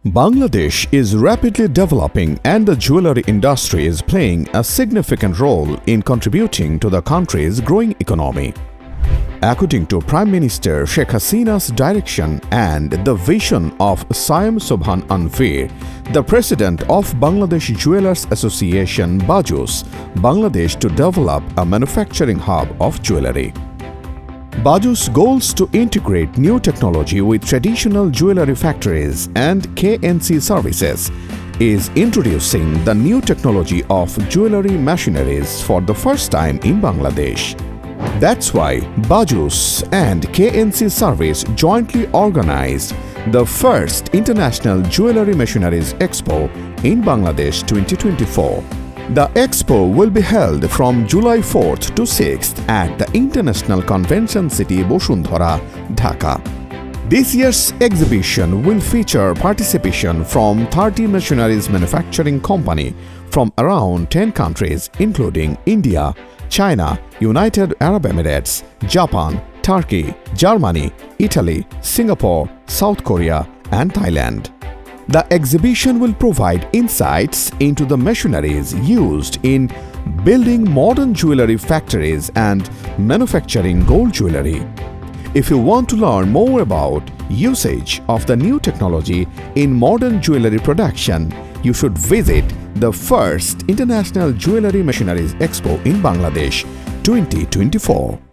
Bangladesh is rapidly developing and the jewellery industry is playing a significant role in contributing to the country's growing economy. According to Prime Minister Sheikh Hasina's direction and the vision of Syam Subhan Anvir, the President of Bangladesh Jewellers Association BAJUS, Bangladesh to develop a manufacturing hub of jewellery. BAJUS goals to integrate new technology with traditional jewellery factories and KNC services is introducing the new technology of jewellery machineries for the first time in Bangladesh. That's why BAJUS and KNC Service jointly organized the first International Jewellery Machineries Expo in Bangladesh 2024. The expo will be held from July 4th to 6th at the International Convention City Bashundhara, Dhaka. This year's exhibition will feature participation from 30 machineries manufacturing companies from around 10 countries including India, China, United Arab Emirates, Japan, Turkey, Germany, Italy, Singapore, South Korea and Thailand. The exhibition will provide insights into the machineries used in building modern jewellery factories and manufacturing gold jewellery. If you want to learn more about usage of the new technology in modern jewellery production, you should visit the first International Jewellery Machineries Expo in Bangladesh 2024.